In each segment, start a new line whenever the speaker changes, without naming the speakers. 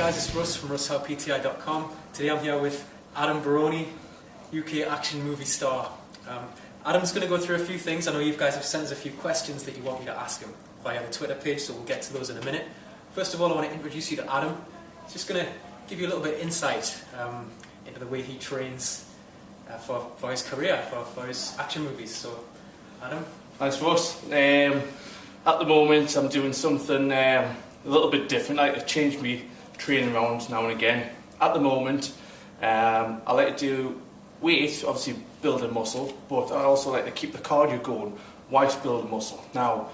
guys, it's Russ from RussHowePTI.com. Today I'm here with Adam Baroni, UK action movie star. Adam's going to go through a few things. I know you guys have sent us a few questions that you want me to ask him via the Twitter page, so we'll get to those in a minute. First of all, I want to introduce you to Adam. He's just going to give you a little bit of insight into the way he trains for his career, for his action movies. So, Adam?
Thanks, Russ. At the moment, I'm doing something a little bit different. I like to change my training around now and again. At the moment, I like to do weight, obviously building muscle, but I also like to keep the cardio going whilst building muscle. Now,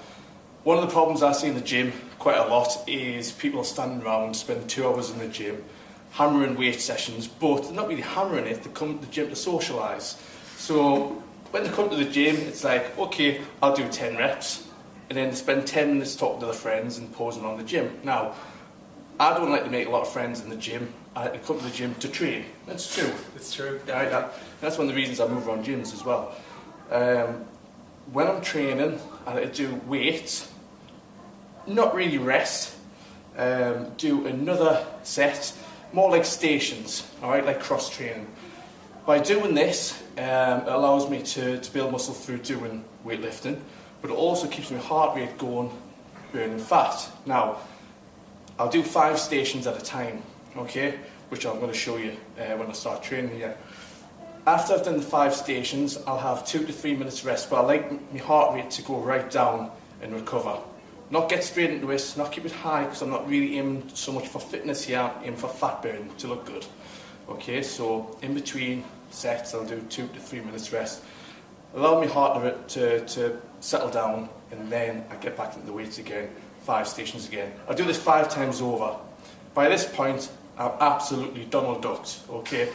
one of the problems I see in the gym quite a lot is people standing around, spending 2 hours in the gym, hammering weight sessions, but they're not really hammering it, they come to the gym to socialise. So when they come to the gym, it's like, okay, I'll do 10 reps, and then they spend 10 minutes talking to their friends and posing on the gym. Now, I don't like to make a lot of friends in the gym. I like to come to the gym to train. That's true.
It's true.
Right, that's one of the reasons I move around gyms as well. When I'm training, I like to do weights, not really rest, do another set, more like stations, alright, like cross training. By doing this, it allows me to build muscle through doing weightlifting, but it also keeps my heart rate going, burning fat. Now, I'll do 5 stations at a time, okay, which I'm going to show you when I start training here. After I've done the 5 stations, I'll have 2 to 3 minutes rest, but I like my heart rate to go right down and recover. Not get straight into it, not keep it high, because I'm not really aiming so much for fitness here, I'm aiming for fat burn to look good. Okay, so in between sets, I'll do 2 to 3 minutes rest. Allow my heart rate to settle down, and then I get back into the weights again, 5 stations again. I'll do this 5 times over. By this point, I'm absolutely Donald Ducked, okay?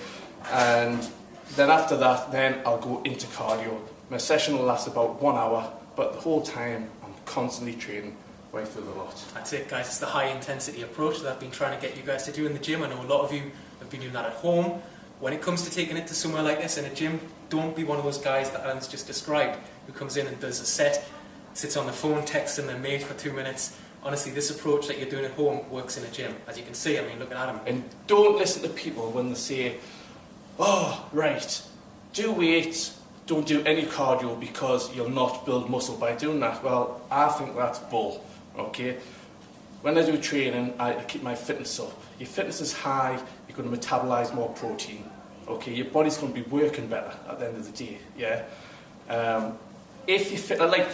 And then after that, then I'll go into cardio. My session will last about 1 hour, but the whole time I'm constantly training right through the lot.
That's it, guys. It's the high intensity approach that I've been trying to get you guys to do in the gym. I know a lot of you have been doing that at home. When it comes to taking it to somewhere like this in a gym, don't be one of those guys that Adam's just described, who comes in and does a set, sits on the phone texting their mate for 2 minutes. Honestly, this approach that you're doing at home works in a gym. As you can see, I mean, look at Adam.
And don't listen to people when they say, oh, right, do weights, don't do any cardio because you'll not build muscle by doing that. Well, I think that's bull, okay? When I do training, I keep my fitness up. Your fitness is high, you're going to metabolize more protein, okay? Your body's going to be working better at the end of the day, yeah? If you fit, like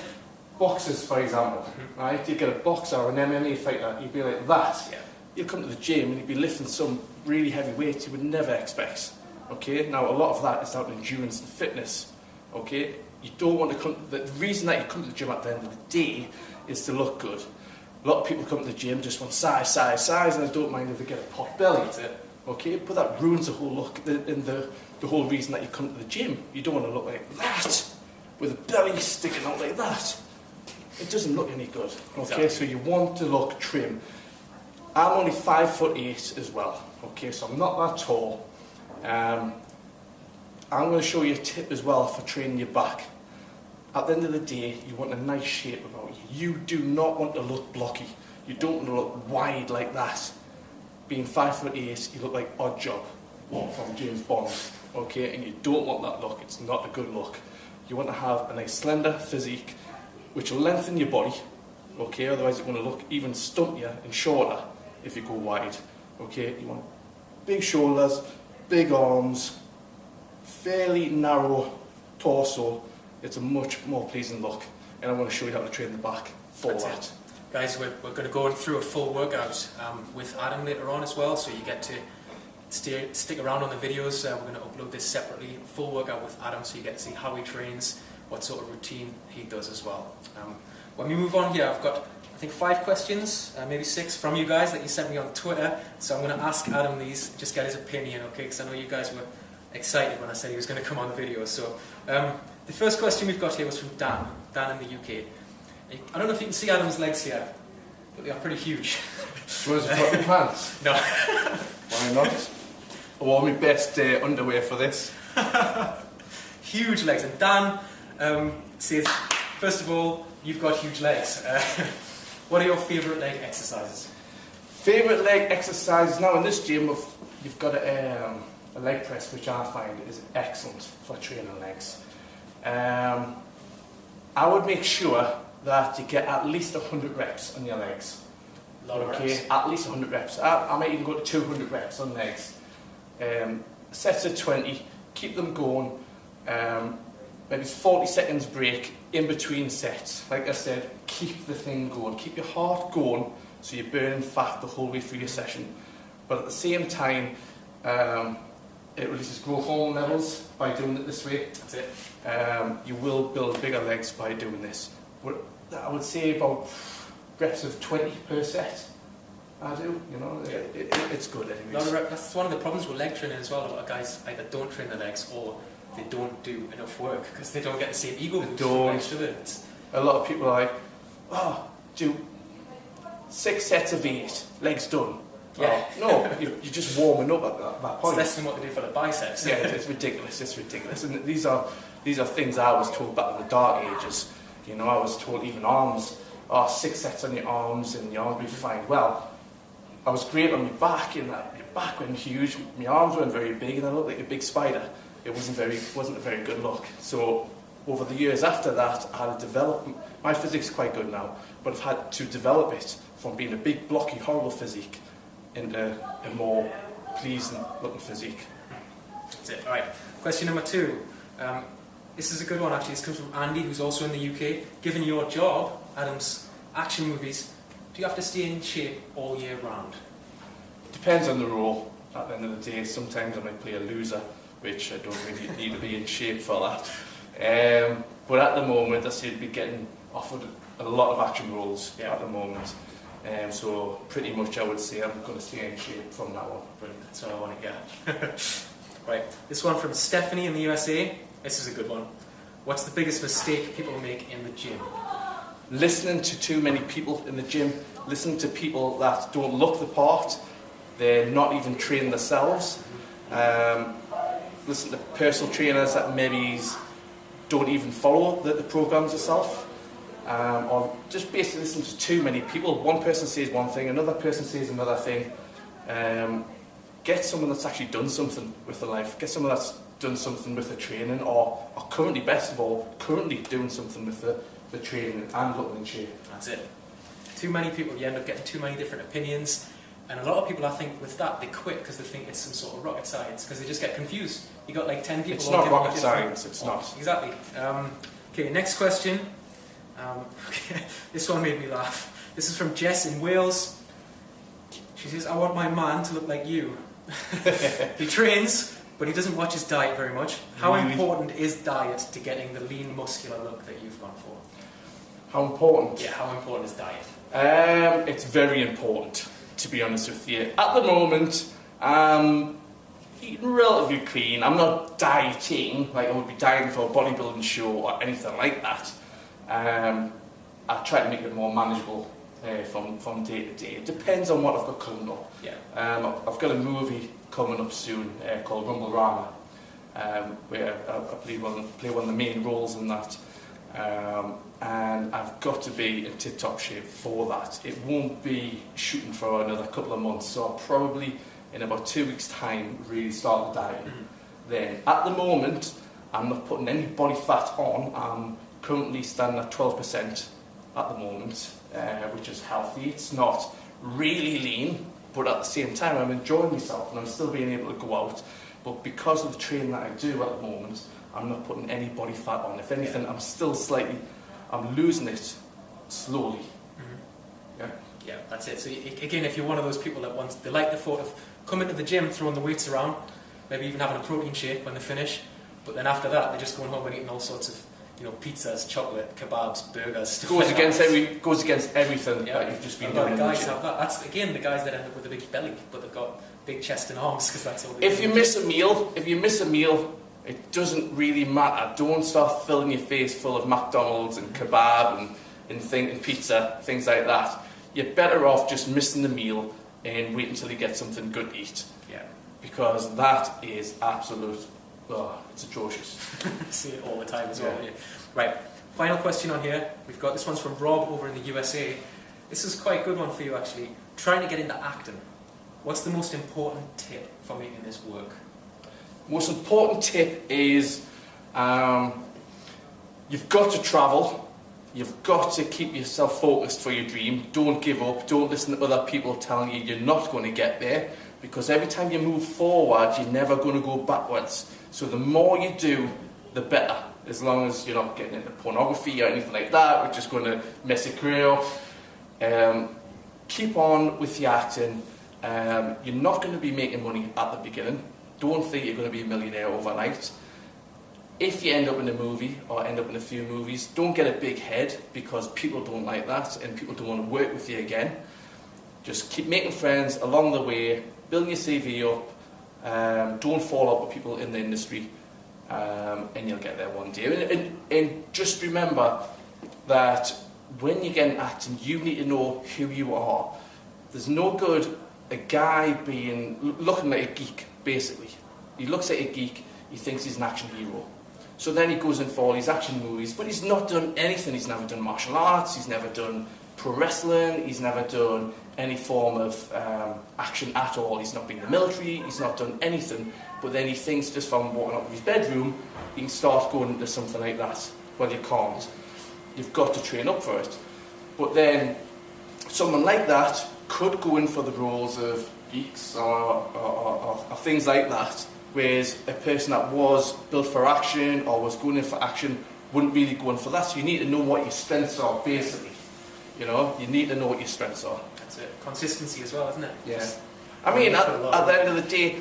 boxers, for example, right? You get a boxer or an MMA fighter, you'd be like that.
Yeah.
You'll come to the gym and you'd be lifting some really heavy weights you would never expect, okay? Now, a lot of that is down to endurance and fitness, okay? You don't want to come, the reason that you come to the gym at the end of the day is to look good. A lot of people come to the gym just want size, and they don't mind if they get a pot belly.
That's it.
Okay, but that ruins the whole look and the whole reason that you come to the gym. You don't want to look like that, with a belly sticking out like that. It doesn't look any good. Okay,
Exactly.
so you want to look trim. I'm only 5'8" as well. Okay, so I'm not that tall. I'm going to show you a tip as well for training your back. At the end of the day, you want a nice shape about you. You do not want to look blocky. You don't want to look wide like that. Being 5'8", you look like Oddjob from James Bond. Okay, and you don't want that look. It's not a good look. You want to have a nice slender physique, which will lengthen your body. Okay, otherwise you're going to look even stuntier and shorter if you go wide. Okay, you want big shoulders, big arms, fairly narrow torso. It's a much more pleasing look, and I'm going to show you how to train the back for
That's
that.
it. Guys, we're going to go through a full workout with Adam later on as well, so you get to stick around on the videos. We're going to upload this separately, full workout with Adam, so you get to see how he trains, what sort of routine he does as well. When we move on here, I've got, I think, 5 questions, maybe 6 from you guys that you sent me on Twitter, so I'm going to ask Adam these, just get his opinion, okay, because I know you guys were excited when I said he was going to come on the video. So the first question we've got here was from Dan in the UK. I don't know if you can see Adam's legs here, but they are pretty huge.
Was it got your pants?
No.
Why not? I wore my best underwear for this.
Huge legs. And Dan says, first of all, you've got huge legs. What are your favourite leg exercises?
Favourite leg exercises now in this gym, you've got a leg press, which I find is excellent for training legs. I would make sure that you get at least 100 reps on your legs.
A lot of reps.
At least 100 reps. I might even go to 200 reps on legs. Sets of 20, keep them going. Maybe 40 seconds break in between sets. Like I said, keep the thing going. Keep your heart going so you're burning fat the whole way through your session. But at the same time, it releases growth hormone levels by doing it this way.
That's it.
You will build bigger legs by doing this. I would say about reps of 20 per set. I do, you know, it's good anyways.
That's one of the problems with leg training as well. A lot of guys either don't train their legs or they don't do enough work because they don't get the same ego boost from legs, do they?
A lot of people are like, oh, do 6 sets of 8, legs done.
Yeah.
No, you're just warming up at that point.
It's less than what they do for the biceps.
Yeah, it's ridiculous, it's ridiculous. And these are things I was told back in the dark ages. You know, I was told even arms, 6 sets on your arms and your arms will be fine. Well, I was great on my back, and your back went huge, my arms weren't very big, and I looked like a big spider. It wasn't a very good look. So over the years after that, I had to develop, my physique's quite good now, but I've had to develop it from being a big, blocky, horrible physique into a more pleasing looking physique.
That's it. All right. Question number 2. This is a good one actually. This comes from Andy, who's also in the UK. Given your job, Adam's action movies, do you have to stay in shape all year round?
Depends on the role. At the end of the day, sometimes I might play a loser, which I don't really need to be in shape for that. But at the moment, I seem to be getting offered a lot of action roles at the moment. So pretty much I would say I'm going to stay in shape from that one.
Brilliant. That's what I want to hear. Right. This one from Stephanie in the USA. This is a good one. What's the biggest mistake people make in the gym?
Listening to too many people in the gym, listening to people that don't look the part, they're not even trained themselves. Listen to personal trainers that maybe don't even follow the programs itself. Or just basically listen to too many people. One person says one thing, another person says another thing. Get someone that's actually done something with their life. Get someone that's done something with the training, or currently, best of all, currently doing something with the training and looking in shape.
That's it. Too many people, you end up getting too many different opinions. And a lot of people, I think, with that, they quit because they think it's some sort of rocket science, because they just get confused. You got like 10 people.
It's not rocket science, it's not.
Exactly. Okay, next question. This one made me laugh. This is from Jess in Wales. She says, I want my man to look like you. He trains, but he doesn't watch his diet very much. How important is diet to getting the lean, muscular look that you've gone for?
How important?
Yeah, how important is diet?
It's very important, to be honest with you. At the moment, I'm eating relatively clean. I'm not dieting, like I would be dieting for a bodybuilding show or anything like that. I try to make it more manageable from day to day. It depends on what I've got coming up.
Yeah.
I've got a movie coming up soon called Rumble Rama, where I play one of the main roles in that. And I've got to be in tip-top shape for that. It won't be shooting for another couple of months, so I'll probably, in about 2 weeks' time, really start the diet. Then, at the moment, I'm not putting any body fat on. I'm currently standing at 12% at the moment, which is healthy. It's not really lean, but at the same time, I'm enjoying myself and I'm still being able to go out. But because of the training that I do at the moment, I'm not putting any body fat on. If anything, I'm losing it slowly.
Yeah, that's it. So again, if you're one of those people that they like the thought of coming to the gym, throwing the weights around, maybe even having a protein shake when they finish, but then after that, they're just going home and eating all sorts of, pizzas, chocolate, kebabs, burgers, stuff
goes
like
against
that.
Goes against everything that you've just been doing.
Guys have that. That's again the guys that end up with a big belly, but they've got big chest and arms because that's all.
If you miss a meal, it doesn't really matter. Don't start filling your face full of McDonald's and kebab and pizza, things like that. You're better off just missing the meal and wait until you get something good to eat.
Yeah.
Because that is absolute. It's atrocious.
See it all the time as well. Yeah. Right. Final question on here. We've got this one's from Rob over in the USA. This is quite a good one for you actually. trying to get into acting, what's the most important tip for making this work?
Most important tip is you've got to travel. You've got to keep yourself focused for your dream. Don't give up. Don't listen to other people telling you you're not going to get there, because every time you move forward, you're never going to go backwards. So the more you do, the better. As long as you're not getting into pornography or anything like that, which is going to mess your career up. Keep on with your acting. You're not going to be making money at the beginning. Don't think you're going to be a millionaire overnight. If you end up in a movie or end up in a few movies, don't get a big head, because people don't like that and people don't want to work with you again. Just keep making friends along the way, building your CV up, don't fall out with people in the industry, and you'll get there one day. And just remember that when you get into acting, you need to know who you are. There's no good a guy looking like a geek, basically. He looks like a geek, he thinks he's an action hero. So then he goes in for all these action movies, but he's not done anything. He's never done martial arts, he's never done pro wrestling, he's never done any form of action at all. He's not been in the military, he's not done anything. But then he thinks just from walking up to his bedroom, he can start going into something like that. Well, you can't. You've got to train up for it. But then someone like that could go in for the roles of geeks or things like that, whereas a person that was built for action or was going in for action wouldn't really go in for that. So you need to know what your strengths are, basically. You know, you need to know what your strengths are.
That's it. Consistency as well, isn't it?
Yeah. I mean, at the end of the day,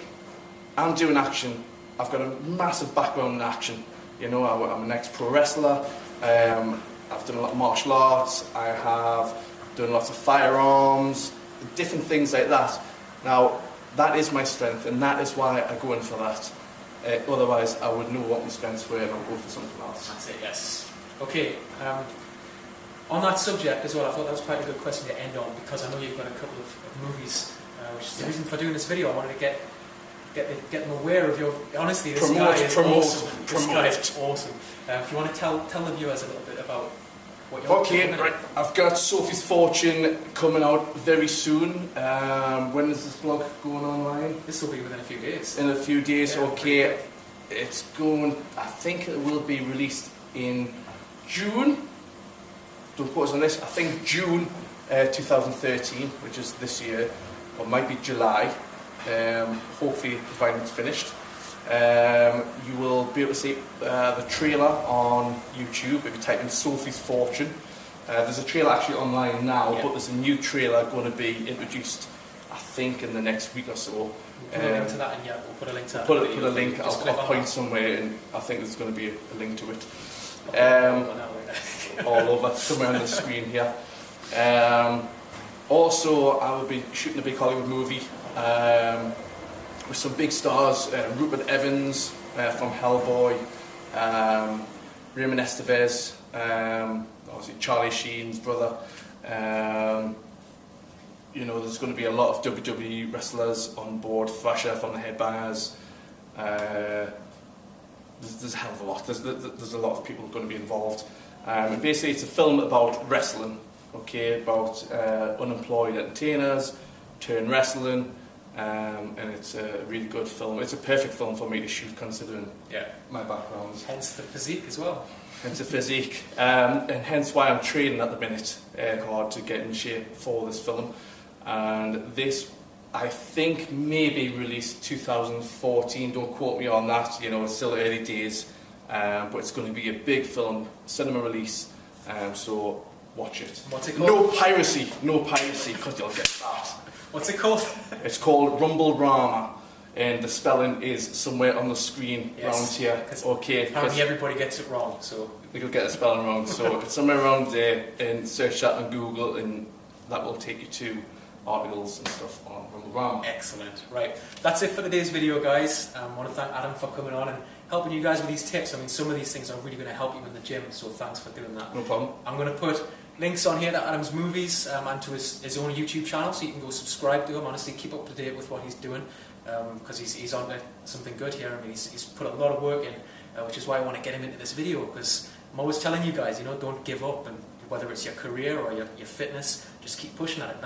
I'm doing action. I've got a massive background in action. You know, I'm an ex-pro wrestler. I've done a lot of martial arts. I have done lots of firearms, different things like that. Now, that is my strength, and that is why I go in for that. Otherwise, I would know what my strengths were and I'll go for something else.
That's it, yes. Okay, on that subject as well, I thought that was quite a good question to end on, because I know you've got a couple of movies, which is the reason for doing this video. I wanted to get them aware of your... Honestly, this guy is awesome. This guy is awesome. If you want to tell the viewers a little bit about what you're
doing. Okay, right. I've got Sophie's Fortune coming out very soon. When is this vlog going online?
This will be within a few days.
In a few days, yeah, okay. It's going... I think it will be released in June. Don't quote us on this. I think June 2013, which is this year, or might be July. Hopefully, provided it's finished. You will be able to see the trailer on YouTube if you type in Sophie's Fortune. There's a trailer actually online now, but there's a new trailer going to be introduced, I think, in the next week or so.
We'll put a link to that, and yeah, we'll put a link to that.
Put a link. I'll point somewhere, and I think there's going to be a link to it. All over, somewhere on the screen here. Also, I will be shooting a big Hollywood movie with some big stars, Rupert Evans from Hellboy, Raymond Estevez, obviously Charlie Sheen's brother. You know, there's going to be a lot of WWE wrestlers on board, Thrasher from the Headbangers. There's a hell of a lot. There's a lot of people going to be involved. And basically, it's a film about wrestling, okay, about unemployed entertainers, turn wrestling, and it's a really good film. It's a perfect film for me to shoot, considering my background.
Hence the physique as well.
Hence the physique, and hence why I'm training at the minute hard to get in shape for this film. And this, I think, maybe released 2014. Don't quote me on that. You know, it's still early days. But it's going to be a big film, cinema release, so watch it.
What's it called?
No piracy, because you'll get that.
What's it called?
It's called Rumble Rama, and the spelling is somewhere on the screen around here. Okay.
Apparently everybody gets it wrong, so...
You'll get the spelling wrong, so it's somewhere around there, and search that on Google, and that will take you to articles and stuff on Rumble Rama.
Excellent. Right, that's it for today's video, guys. I want to thank Adam for coming on and helping you guys with these tips. I mean, some of these things are really going to help you in the gym, so thanks for doing that.
No problem.
I'm going to put links on here to Adam's movies and to his own YouTube channel, so you can go subscribe to him. Honestly, keep up to date with what he's doing, because he's on to something good here. I mean, he's put a lot of work in, which is why I want to get him into this video, because I'm always telling you guys, you know, don't give up, and whether it's your career or your fitness, just keep pushing at it.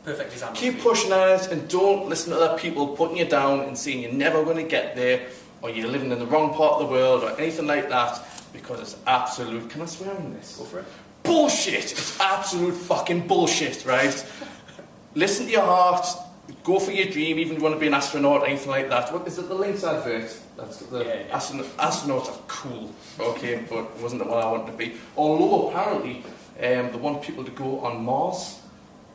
perfect example.
Keep pushing at it and don't listen to other people putting you down and saying you're never going to get there or you're living in the wrong part of the world or anything like that, because it's absolute, can I swear on this?
Go for it.
Bullshit! It's absolute fucking bullshit, right? Listen to your heart, go for your dream, even if you want to be an astronaut or anything like that. What is it, the Lynx advert? That's the astronauts are cool, okay, but it wasn't what I wanted to be. Although apparently they want people to go on Mars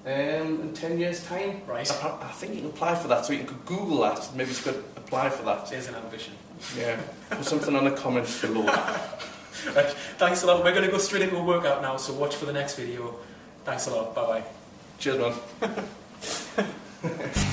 in 10 years' time.
Right.
I think you can apply for that, so you can Google that. Maybe you could apply for that.
There's an ambition.
Yeah. Put something on the comments below.
Right. Thanks a lot. We're going to go straight into a workout now, so watch for the next video. Thanks a lot. Bye bye.
Cheers, man.